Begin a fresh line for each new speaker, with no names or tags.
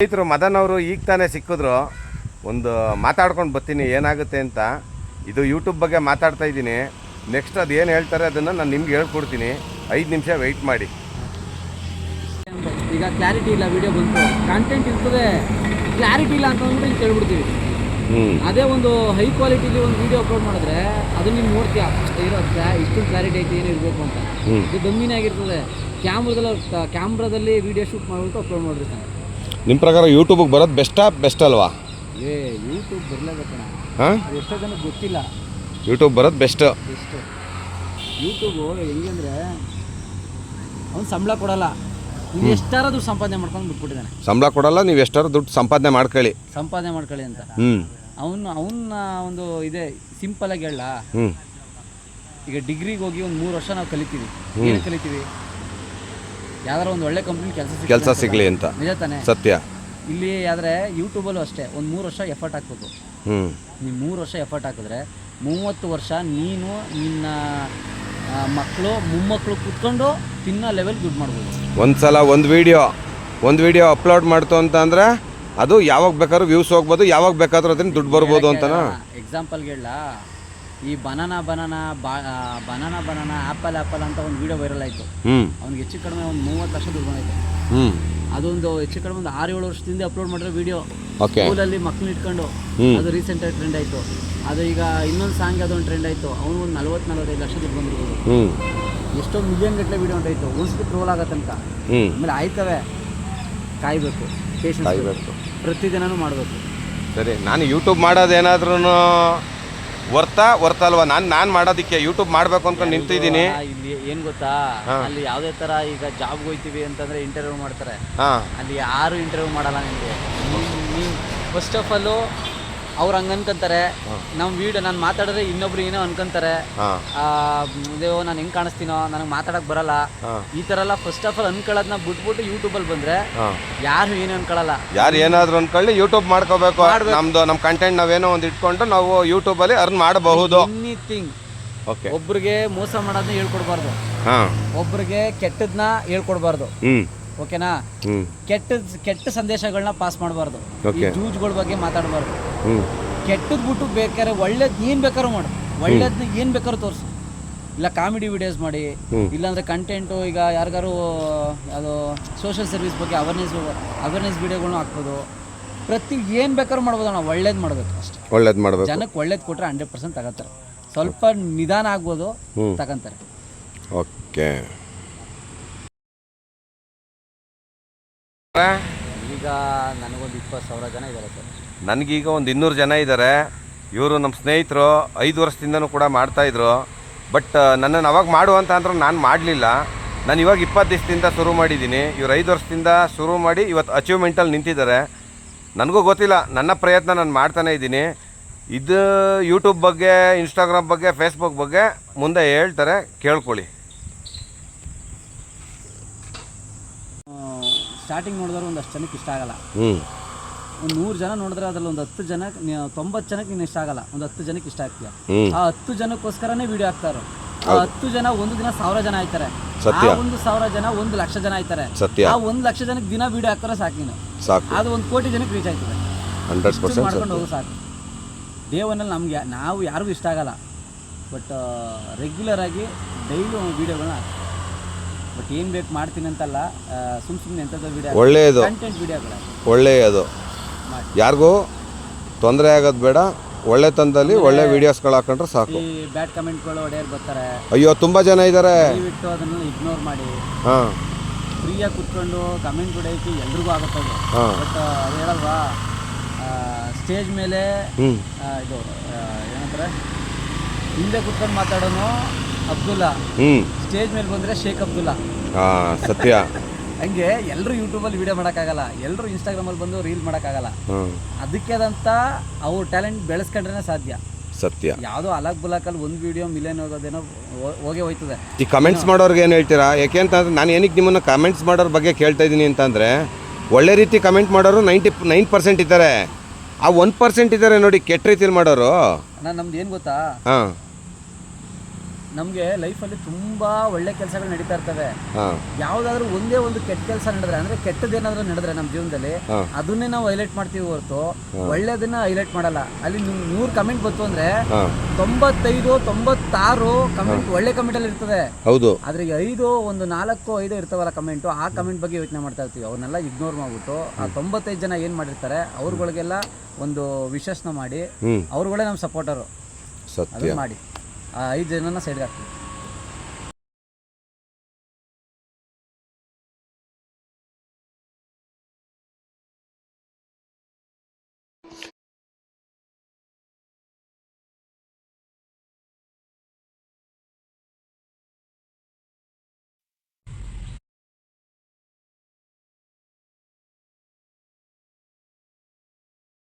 ಸ್ನೇಹಿತರು ಮದನ್ ಅವರು ಈಗ ತಾನೇ ಸಿಕ್ಕಿದ್ರು. ಒಂದು ಮಾತಾಡ್ಕೊಂಡು ಬರ್ತೀನಿ ಏನಾಗುತ್ತೆ ಅಂತ. ಇದು ಯೂಟ್ಯೂಬ್ ಬಗ್ಗೆ ಮಾತಾಡ್ತಾ ಇದ್ದೀನಿ. ನೆಕ್ಸ್ಟ್ ಅದು ಏನು ಹೇಳ್ತಾರೆ ಅದನ್ನು ನಾನು ನಿಮ್ಗೆ ಹೇಳ್ಕೊಡ್ತೀನಿ. 5 ನಿಮಿಷ ವೆಯ್ಟ್ ಮಾಡಿ.
ಈಗ ಕ್ಲಾರಿಟಿ ಇಲ್ಲ, ವಿಡಿಯೋ ಬಂತು, ಕಂಟೆಂಟ್ ಇರ್ತದೆ, ಕ್ಲಾರಿಟಿ ಇಲ್ಲ ಅಂತ ಅಂದ್ಬಿಟ್ಟು ಹಿಂಗೆ ಕೇಳ್ಬಿಡ್ತೀವಿ. ಅದೇ ಒಂದು ಹೈ ಕ್ವಾಲಿಟಿಲಿ ಒಂದು ವಿಡಿಯೋ ಅಪ್ಲೋಡ್ ಮಾಡಿದ್ರೆ ಅದು ನೀನು ನೋಡ್ತೀಯ ಇರೋ ಇಷ್ಟೊಂದು ಕ್ಲಾರಿಟಿ ಐತೆ ಏನು ಇರಬೇಕು ಅಂತ. ಇದು ಕಮ್ಮಿನೇ ಆಗಿರ್ತದೆ. ಕ್ಯಾಮ್ರಾದಲ್ಲಿ ವಿಡಿಯೋ ಶೂಟ್ ಮಾಡಿಬಿಟ್ಟು ಅಪ್ಲೋಡ್ ಮಾಡಿರ್ತಾನೆ.
ನಿಮ್ಮ ಪ್ರಕಾರ ಯೂಟ್ಯೂಬಿಗೆ ಬರೋದು ಬೆಸ್ಟ್ ಅಲ್ವಾ?
ಯೂಟ್ಯೂಬ್ ಬರಲೇಬೇಕಣ್ಣ. ಎಷ್ಟೋ ಜನಕ್ಕೆ ಗೊತ್ತಿಲ್ಲ
ಯೂಟ್ಯೂಬ್ ಬರೋದು ಬೆಸ್ಟ್.
ಯೂಟ್ಯೂಬು ಹೆಂಗೆ ಅಂದರೆ ಅವ್ನು ಸಂಬಳ ಕೊಡಲ್ಲ, ನೀವು ಎಷ್ಟಾರ ದುಡ್ಡು ಸಂಪಾದನೆ ಮಾಡ್ಕೊಂಡು ಬಿಟ್ಬಿಟ್ಟಿದ್ದಾನೆ.
ಸಂಬಳ ಕೊಡಲ್ಲ, ನೀವು ಎಷ್ಟಾರು ದುಡ್ಡು ಸಂಪಾದನೆ ಮಾಡ್ಕೊಳ್ಳಿ
ಅಂತ. ಅವನ್ನ ಒಂದು ಇದೆ ಸಿಂಪಲ್ ಆಗಿ ಹೇಳ. ಈಗ ಡಿಗ್ರಿಗೆ ಹೋಗಿ ಒಂದು 3 ವರ್ಷ ನಾವು ಕಲಿತೀವಿ. ಏನು ಕಲಿತೀವಿ? ಯಾವ್ದಾರ ಒಂದು ಒಳ್ಳೆ ಕಂಪ್ನಿ ಕೆಲಸ
ಸಿಗಲಿ ಅಂತ.
ನಿಜ ತಾನೆ?
ಸತ್ಯ.
ಇಲ್ಲಿ ಆದರೆ ಯೂಟ್ಯೂಬಲ್ಲೂ ಅಷ್ಟೇ ಒಂದು 3 ವರ್ಷ ಎಫರ್ಟ್ ಹಾಕ್ಬೇಕು. ನೀವು 3 ವರ್ಷ ಎಫರ್ಟ್ ಹಾಕಿದ್ರೆ 30 ವರ್ಷ ನೀನು ನಿನ್ನ ಮಕ್ಕಳು ಮೊಮ್ಮಕ್ಕಳು ಕೂತ್ಕೊಂಡು ತಿನ್ನೋ ಲೆವೆಲ್ ದುಡ್ಡು ಮಾಡ್ಬೋದು.
ಒಂದ್ಸಲ ಒಂದು ವಿಡಿಯೋ ಅಪ್ಲೋಡ್ ಮಾಡ್ತು ಅಂತ ಅಂದರೆ ಅದು ಯಾವಾಗ ಬೇಕಾದ್ರೂ ವ್ಯೂಸ್ ಹೋಗ್ಬೋದು, ಯಾವಾಗ ಬೇಕಾದ್ರೂ ಅದನ್ನ ದುಡ್ಡು ಬರ್ಬೋದು ಅಂತನಾ?
ಎಕ್ಸಾಂಪಲ್ಗೆ ಹೇಳ, ಈ ಬನಾನಾ ಆ್ಯಪಲ್ ಅಂತ ಒಂದು ವಿಡಿಯೋ ವೈರಲ್ ಆಯಿತು. ಅವ್ನಿಗೆ ಹೆಚ್ಚು ಕಡಿಮೆ ಒಂದು 30 ಲಕ್ಷ ದುಡ್ಡು ಬಂದೈತೆ. ಅದೊಂದು ಹೆಚ್ಚು ಕಡಿಮೆ ಒಂದು 6-7 ವರ್ಷದಿಂದ ಅಪ್ಲೋಡ್ ಮಾಡಿರೋ ವಿಡಿಯೋ. ಸ್ಕೂಲಲ್ಲಿ ಮಕ್ಕಳು ಇಟ್ಕೊಂಡು ಅದು ರೀಸೆಂಟಾಗಿ ಟ್ರೆಂಡ್ ಆಯಿತು. ಅದು ಈಗ ಇನ್ನೊಂದು ಸಾಂಗ್ ಅದೊಂದು ಟ್ರೆಂಡ್ ಆಯಿತು. ಅವನು ಒಂದು 40-45 ಲಕ್ಷ ದುಡ್ಡು ಬಂದಿರ್ಬೋದು. ಎಷ್ಟೋ ಮಿಲಿಯನ್ ಗಟ್ಟಲೆ ವಿಡಿಯೋ ಉಂಟಾಯಿತು. ಒಂದ್ಸತಿ ಟ್ರೋಲ್ ಆಗೋ ತನಕ. ಆಮೇಲೆ ಆಯ್ತವೆ, ಕಾಯಬೇಕು, ಪೇಷನ್ಸ್ ಕಾಯಬೇಕು, ಪ್ರತಿದಿನನೂ ಮಾಡಬೇಕು.
ಸರಿ, ನಾನು ಯೂಟ್ಯೂಬ್ ಮಾಡೋದೇನಾದ್ರೂ ವರ್ತಲ್ವಾ? ನಾನು ಮಾಡೋದಕ್ಕೆ ಯೂಟ್ಯೂಬ್ ಮಾಡಬೇಕು ಅಂತ ನಿಂತಿದ್ದೀನಿ.
ಇಲ್ಲಿ ಏನು ಗೊತ್ತಾ, ಅಲ್ಲಿ ಯಾವುದೇ ಥರ ಈಗ ಜಾಬ್ಗೆ ಹೋಗ್ತೀವಿ ಅಂತಂದರೆ ಇಂಟರ್ವ್ಯೂ ಮಾಡ್ತಾರೆ. ಅಲ್ಲಿ ಯಾರು ಇಂಟರ್ವ್ಯೂ ಮಾಡಲ್ಲ ನಿಮಗೆ. ನೀವು ಫಸ್ಟ್ ಆಫ್ ಆಲು ಅವ್ರು ಹಂಗೆ ಅನ್ಕೊಂತಾರೆ. ನಮ್ಮ ವಿಡಿಯೋ ನಾನು ಮಾತಾಡಿದ್ರೆ ಇನ್ನೊಬ್ರು ಏನೋ ಅನ್ಕೊಂತಾರೆ. ದೇವೋ ನಾನು ಹೆಂಗೆ ಕಾಣಿಸ್ತೀನೋ, ನನಗೆ ಮಾತಾಡೋಕೆ ಬರಲ್ಲ, ಈ ಥರ ಎಲ್ಲ ಫಸ್ಟ್ ಆಫ್ ಆಲ್ ಅನ್ಕೊಳ್ಳೋದನ್ನ ಬಿಟ್ಬಿಟ್ಟು ಯೂಟ್ಯೂಬಲ್ಲಿ ಬಂದರೆ ಯಾರು ಏನು ಅನ್ಕೊಳ್ಳಲ್ಲ. ಯಾರು
ಏನಾದರೂ ಅನ್ಕೊಳ್ಳಿ, ಯೂಟ್ಯೂಬ್ ಮಾಡ್ಕೋಬೇಕು. ನಮ್ಮ ಕಂಟೆಂಟ್ ನಾವೇನೋ ಒಂದು ಇಟ್ಕೊಂಡು ನಾವು ಯೂಟ್ಯೂಬಲ್ಲಿ ಅರ್ನ್ ಮಾಡಬಹುದು.
ಎನಿಥಿಂಗ್. ಒಬ್ರಿಗೆ ಮೋಸ ಮಾಡೋದನ್ನ ಹೇಳ್ಕೊಡ್ಬಾರ್ದು, ಒಬ್ರಿಗೆ ಕೆಟ್ಟದನ್ನ ಹೇಳ್ಕೊಡ್ಬಾರ್ದು. ಓಕೆನಾ? ಕೆಟ್ಟ ಸಂದೇಶಗಳನ್ನ ಪಾಸ್ ಮಾಡಬಾರ್ದು. ಜೂಜ್ಗಳ ಬಗ್ಗೆ ಮಾತಾಡಬಾರ್ದು. ಕೆಟ್ಟದ್ ಬಿಟ್ಟು ಬೇಕಾದ್ರೆ ಒಳ್ಳೇದ್ ಏನ್ ಬೇಕಾದ್ರೂ ಮಾಡು, ಒಳ್ಳೇದ್ನ ಏನ್ ಬೇಕಾದ್ರೂ ತೋರಿಸು. ಇಲ್ಲ ಕಾಮಿಡಿ ವಿಡಿಯೋಸ್ ಮಾಡಿ, ಇಲ್ಲಾಂದ್ರೆ ಕಂಟೆಂಟು. ಈಗ ಯಾರಿಗಾರು ಅದು ಸೋಷಿಯಲ್ ಸರ್ವಿಸ್ ಬಗ್ಗೆ ಅವೇರ್ನೆಸ್ ವಿಡಿಯೋಗಳನ್ನ ಹಾಕ್ಬೋದು. ಪ್ರತಿ ಏನ್ ಬೇಕಾದ್ರೂ ಮಾಡ್ಬೋದು. ನಾವು ಒಳ್ಳೇದು ಮಾಡಬೇಕು ಅಷ್ಟೇ.
ಒಳ್ಳೇದು ಮಾಡಬೇಕು.
ಜನಕ್ಕೆ ಒಳ್ಳೇದು ಕೊಟ್ರೆ 100% ತಗೋತಾರೆ. ಸ್ವಲ್ಪ ನಿಧಾನ ಆಗ್ಬೋದು, ತಗೊಂತಾರೆ.
ಓಕೆ.
ಈಗ ನನಗೊಂದು 20,000 ಜನ ಇದ್ದಾರೆ ಸರ್.
ನನಗೀಗ ಒಂದು 200 ಜನ ಇದ್ದಾರೆ. ಇವರು ನಮ್ಮ ಸ್ನೇಹಿತರು, 5 ವರ್ಷದಿಂದನೂ ಕೂಡ ಮಾಡ್ತಾಯಿದ್ರು. ಬಟ್ ನನ್ನನ್ನು ಅವಾಗ ಮಾಡುವಂತ ಅಂದ್ರೆ ನಾನು ಮಾಡಲಿಲ್ಲ. ನಾನು ಇವಾಗ 20 ದಿವಸದಿಂದ ಶುರು ಮಾಡಿದ್ದೀನಿ. ಇವರು 5 ವರ್ಷದಿಂದ ಶುರು ಮಾಡಿ ಇವತ್ತು ಅಚೀವ್ಮೆಂಟಲ್ಲಿ ನಿಂತಿದ್ದಾರೆ. ನನಗೂ ಗೊತ್ತಿಲ್ಲ, ನನ್ನ ಪ್ರಯತ್ನ ನಾನು ಮಾಡ್ತಾನೇ ಇದ್ದೀನಿ. ಇದು ಯೂಟ್ಯೂಬ್ ಬಗ್ಗೆ, ಇನ್ಸ್ಟಾಗ್ರಾಮ್ ಬಗ್ಗೆ, ಫೇಸ್ಬುಕ್ ಬಗ್ಗೆ ಮುಂದೆ ಹೇಳ್ತಾರೆ, ಕೇಳ್ಕೊಳ್ಳಿ.
ಸ್ಟಾರ್ಟಿಂಗ್ ನೋಡಿದ್ರೆ ಒಂದಷ್ಟು ಜನಕ್ಕೆ ಇಷ್ಟ ಆಗಲ್ಲ. ಒಂದು 100 ಜನ ನೋಡಿದ್ರೆ ಅದ್ರಲ್ಲಿ ಒಂದು 10 ಜನ 90 ಜನಕ್ಕೆ ನೀನು ಇಷ್ಟ ಆಗಲ್ಲ, ಒಂದು 10 ಜನಕ್ಕೆ ಇಷ್ಟ ಆಗ್ತೀಯ. ಆ 10 ಜನಕ್ಕೋಸ್ಕರನೇ ವಿಡಿಯೋ ಹಾಕ್ತಾರೆ. ಆ 10 ಜನ ಒಂದು ದಿನ 1000 ಜನ ಆಯ್ತಾರೆ. ಆ 1,000 ಜನ 1,00,000 ಜನ ಆಯ್ತಾರೆ. ಆ 1,00,000 ಜನಕ್ಕೆ ದಿನ ವಿಡಿಯೋ ಹಾಕ್ತಾರೆ ಸಾಕು. ನೀನು ಅದು 1 ಕೋಟಿ ಜನಕ್ಕೆ ರೀಚ್ ಆಯ್ತದೆ. 100% ಮಾಡ್ಕೊಂಡು ಹೋಗೋ ಸಾಕು. ಡೇ ಒನ್ನಲ್ಲಿ ನಮ್ಗೆ ನಾವು ಯಾರಿಗೂ ಇಷ್ಟ ಆಗಲ್ಲ. ಬಟ್ ರೆಗ್ಯುಲರ್ ಆಗಿ ಡೈಲಿ ವಿಡಿಯೋಗಳನ್ನ ಹಾಕ್ತೀವಿ. ಬಟ್ ಏನು ಬೇಕು ಮಾಡ್ತೀನಿ ಅಂತಲ್ಲ, ಸುಮ್ಮನೆ ಎಂಥದ್ದು ವಿಡಿಯೋ,
ಒಳ್ಳೆಯದು
ಕಂಟೆಂಟ್ ವಿಡಿಯೋಗಳು
ಒಳ್ಳೆಯದು. ಯಾರಿಗೂ ತೊಂದರೆ ಆಗೋದು ಬೇಡ. ಒಳ್ಳೆ ತಂದಲ್ಲಿ ಒಳ್ಳೆ ವಿಡಿಯೋಸ್ಗಳು ಹಾಕೊಂಡ್ರೆ ಸಾಕು.
ಈ ಬ್ಯಾಡ್ ಕಮೆಂಟ್ಗಳು ಹೊಡೆಯೋರು ಬರ್ತಾರೆ.
ಅಯ್ಯೋ ತುಂಬ ಜನ ಇದ್ದಾರೆ.
ದಯವಿಟ್ಟು ಅದನ್ನು ಇಗ್ನೋರ್ ಮಾಡಿ. ಫ್ರೀಯಾಗಿ ಕುತ್ಕೊಂಡು ಕಮೆಂಟ್ ಹೊಡೆಯೋಕ್ಕೆ ಎಲ್ರಿಗೂ ಆಗುತ್ತೆ. ಬಟ್ ಅದು ಹೇಳಲ್ವಾ, ಸ್ಟೇಜ್ ಮೇಲೆ ಇದು ಏನಂತಾರೆ, ಹಿಂದೆ ಕುತ್ಕೊಂಡು ಮಾತಾಡೋನು ಅಬ್ದುಲ್ಲಾ, ಸ್ಟೇಜ್ ಮೇಲೆ ಬಂದರೆ ಶೇಖ್ ಅಬ್ದುಲ್ಲಾ.
ಸತ್ಯ.
ಹಂಗೆ ಎಲ್ಲರೂ ಯೂಟ್ಯೂಬಲ್ಲಿ ವಿಡಿಯೋ ಮಾಡೋಕ್ಕಾಗಲ್ಲ, ಎಲ್ಲರೂ ಇನ್ಸ್ಟಾಗ್ರಾಮಲ್ಲಿ ಬಂದು ರೀಲ್ ಮಾಡೋಕ್ಕಾಗಲ್ಲ. ಅದಕ್ಕೆ ಆದಂಥ ಅವ್ರ ಟ್ಯಾಲೆಂಟ್ ಬೆಳೆಸ್ಕೊಂಡ್ರೆ ಸಾಧ್ಯ.
ಸತ್ಯ.
ಯಾವುದೋ ಅಲಕ್ ಬುಲಾಕಲ್ಲಿ ಒಂದು ವಿಡಿಯೋ ಮಿಲಿಯನ್ ಹೋಗೋದೇನೋ ಹೋಗೇ ಹೋಯ್ತದೆ.
ಈ ಕಮೆಂಟ್ಸ್ ಮಾಡೋರ್ಗೆ ಏನು ಹೇಳ್ತೀರಾ? ಯಾಕೆ ಅಂತಂದ್ರೆ ನಾನು ಏನಕ್ಕೆ ನಿಮ್ಮನ್ನು ಕಮೆಂಟ್ಸ್ ಮಾಡೋರ ಬಗ್ಗೆ ಕೇಳ್ತಾ ಇದ್ದೀನಿ ಅಂತಂದರೆ, ಒಳ್ಳೆ ರೀತಿ ಕಮೆಂಟ್ ಮಾಡೋರು 99% ಇದ್ದಾರೆ. ಆ 1% ಇದ್ದಾರೆ ನೋಡಿ ಕೆಟ್ಟ ರೀತಿಯಲ್ಲಿ ಮಾಡೋರು.
ನಮ್ದು ಏನು ಗೊತ್ತಾ, ನಮಗೆ ಲೈಫಲ್ಲಿ ತುಂಬಾ ಒಳ್ಳೆ ಕೆಲಸಗಳು ನಡೀತಾ ಇರ್ತವೆ.
ಹಾಂ
ಯಾವುದಾದ್ರೂ ಒಂದೇ ಒಂದು ಕೆಟ್ಟ ಕೆಲಸ ನಡೆದ್ರೆ ಅಂದ್ರೆ ಕೆಟ್ಟದೇನಾದ್ರೂ ನಡೆದ್ರೆ ನಮ್ಮ ಜೀವನದಲ್ಲಿ ಅದನ್ನೇ ನಾವು ಹೈಲೈಟ್ ಮಾಡ್ತೀವಿ ಹೊರತು ಒಳ್ಳೇದನ್ನ ಹೈಲೈಟ್ ಮಾಡಲ್ಲ. ಅಲ್ಲಿ 100 ಕಮೆಂಟ್ ಬಂತು ಅಂದ್ರೆ 95 96 ಕಮೆಂಟ್ ಒಳ್ಳೆ ಕಮೆಂಟ್ ಅಲ್ಲಿ ಇರ್ತದೆ.
ಹೌದು.
ಆದ್ರೆ 5 ಒಂದು 4 5 ಇರ್ತಾವಲ್ಲ ಕಮೆಂಟ್, ಆ ಕಮೆಂಟ್ ಬಗ್ಗೆ ಯೋಚನೆ ಮಾಡ್ತಾ ಇರ್ತೀವಿ. ಅವ್ರನ್ನೆಲ್ಲ ಇಗ್ನೋರ್ ಮಾಡ್ಬಿಟ್ಟು ಆ 95 ಜನ ಏನ್ ಮಾಡಿರ್ತಾರೆ ಅವ್ರಗಳಿಗೆಲ್ಲ ಒಂದು ವಿಶಸ್ನ ಮಾಡಿ ಅವ್ರುಗಳೇ ನಮ್ಮ ಸಪೋರ್ಟರು
ಸತ್ಯ
ಅದನ್ನ ಮಾಡಿ ಆ 5 ಜನನ ಸೈಡ್ಗೆ ಹಾಕ್ತೀವಿ.